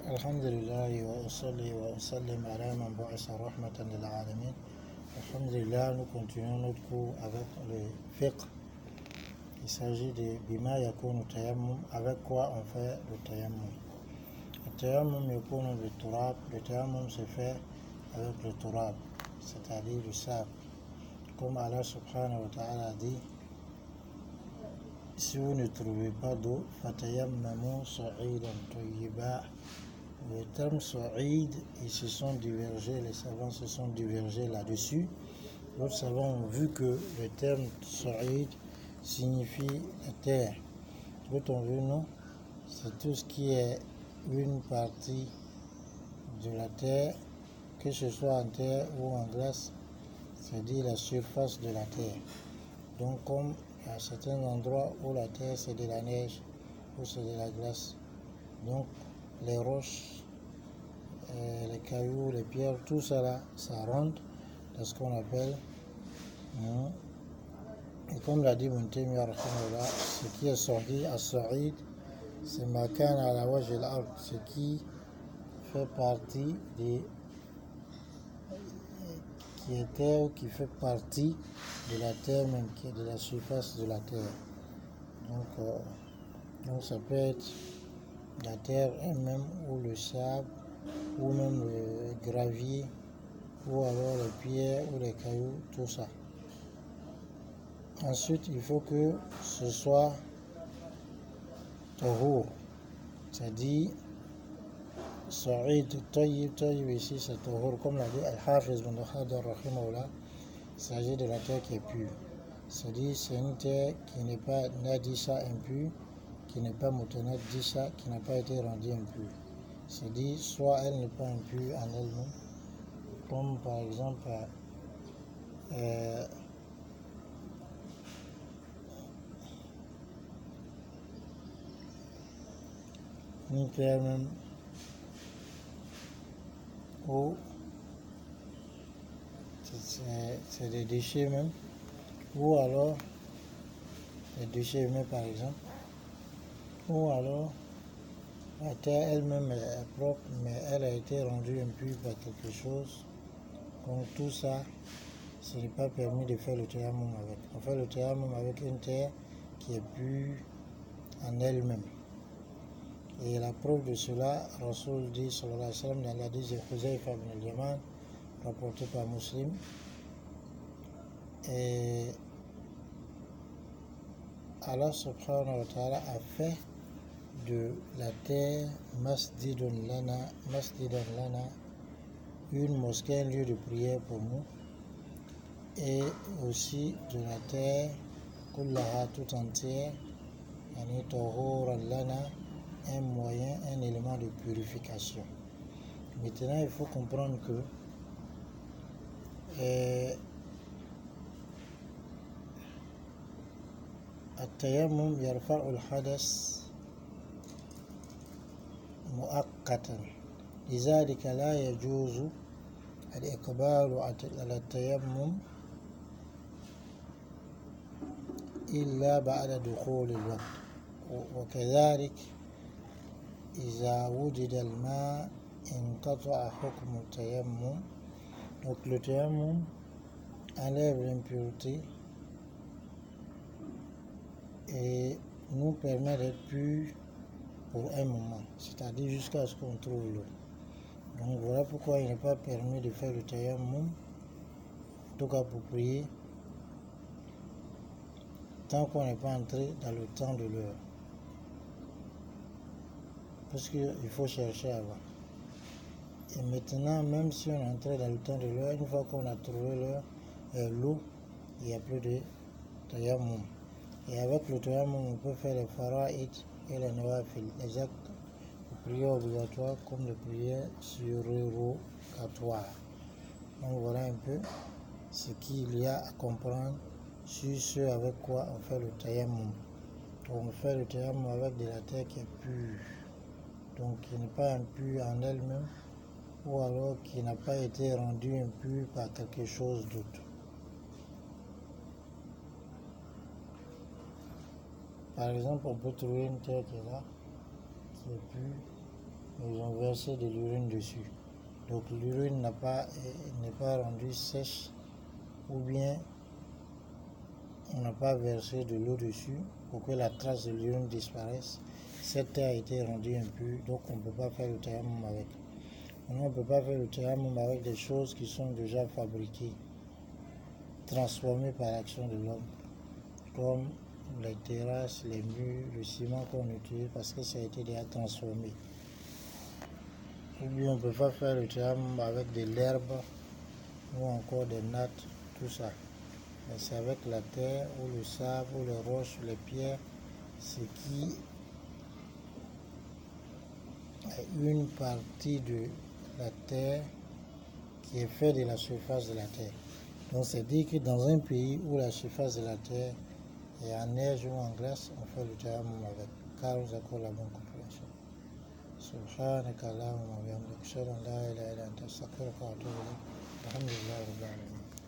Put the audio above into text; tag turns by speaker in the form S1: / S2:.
S1: Alhamdulillah wa usalli wa usallim ala man ba'asa rahmatan lil alamin. Alhamdulillah, nous continuons notre cours avec le fiqh. Il s'agit de bima yakunu tayammum, avec quoi on fait le tayammum. Le tayammum yakunu bi turab, le tayammum se fait avec le turab, c'est-à-dire le sable. Comme Allah subhanahu wa ta'ala dit, si vous ne trouvez pas d'eau, fatayammamu sa'idan tayyiba. Le terme Sa'id, ils se sont divergés, les savants se sont divergés là-dessus. D'autres savants ont vu que le terme Sa'id signifie la terre. D'autres ont vu non, c'est tout ce qui est une partie de la terre, que ce soit en terre ou en glace, c'est-à-dire la surface de la terre. Donc comme à certains endroits où la terre c'est de la neige, ou c'est de la glace, donc les roches, les cailloux, les pierres, tout ça là, ça rentre dans ce qu'on appelle. Et comme l'a dit Ibn Taymiyyah, ce qui est sorti à Sa'id, c'est Makan à la wajh al-ard, ce qui fait partie des. Qui est terre ou qui fait partie de la terre même, qui est de la surface de la terre. Donc ça peut être la terre elle-même ou le sable ou même le gravier ou alors les pierres ou les cailloux, tout ça. Ensuite, il faut que ce soit tahur, c'est-à-dire Sa'id tayyib ici c'est tahur, comme l'a dit Al-Hafiz bin Hajar rahimahullah, il s'agit de la terre qui est pure. C'est-à-dire c'est une terre qui n'est pas nadissa impure, qui n'est pas mutanadissa, qui n'a pas été rendue impure. C'est-à-dire soit elle n'est pas impure en elle-même, comme par exemple une terre même où c'est des déchets même, ou alors des déchets humains par exemple, ou alors la terre elle-même est propre mais elle a été rendue impure par quelque chose. Donc tout ça, ce n'est pas permis de faire le tayammum avec. On fait le tayammum avec une terre qui est pure en elle-même. Et la preuve de cela, Rasoul dit sallallahu alayhi wa sallam dans l'hadith de Huzayfa ibn al-Yaman, rapporté par Muslim, et Allah subhanahu wa ta'ala a fait de la terre masjidun lana, une mosquée, un lieu de prière pour nous, et aussi de la terre kullaha tout entière, yani tahuran lana, un moyen, un élément de purification. Maintenant, il faut comprendre que التيمم يرفع الحدث مؤقتا، لذلك لا يجوز الإقبال على التيمم إلا بعد دخول الوقت، وكذلك إذا وجد الماء انقطع حكم التيمم. Donc le tayammum enlève l'impureté et nous permet d'être purs pour un moment, c'est-à-dire jusqu'à ce qu'on trouve l'eau. Donc voilà pourquoi il n'est pas permis de faire le tayammum, en tout cas pour prier, tant qu'on n'est pas entré dans le temps de l'heure. Parce qu'il faut chercher avant. Et maintenant, même si on est entré dans le temps de l'heure, une fois qu'on a trouvé l'heure, l'eau, il n'y a plus de tayammum. Et avec le tayammum, on peut faire les fara'id et les nawafil, les actes de prière obligatoires comme les prières surérogatoires. Donc voilà un peu ce qu'il y a à comprendre sur ce avec quoi on fait le tayammum. On fait le tayammum avec de la terre qui est pure, donc qui n'est pas impure en elle-même, ou alors qui n'a pas été rendue impure par quelque chose d'autre. Par exemple, on peut trouver une terre qui est là, qui est pure, ils ont versé de l'urine dessus. Donc l'urine n'est pas rendue sèche, ou bien on n'a pas versé de l'eau dessus pour que la trace de l'urine disparaisse. Cette terre a été rendue impure, donc on ne peut pas faire le tayammum avec. On ne peut pas faire le tayammum avec des choses qui sont déjà fabriquées, transformées par l'action de l'homme, comme les terrasses, les murs, le ciment qu'on utilise parce que ça a été déjà transformé. Ou bien on ne peut pas faire le tayammum avec de l'herbe ou encore des nattes, tout ça. Mais c'est avec la terre ou le sable ou les roches, les pierres, ce qui est une partie de la terre qui est faite de la surface de la terre. Donc c'est dire que dans un pays où la surface de la terre est en neige ou en glace, on fait le tayammum avec, car nous accorde la bonne compréhension. سبحانك اللهم وبحمدك أشهد أن لا إله إلا أنت أستغفرك وأتوب إليك الحمد لله رب العالمين.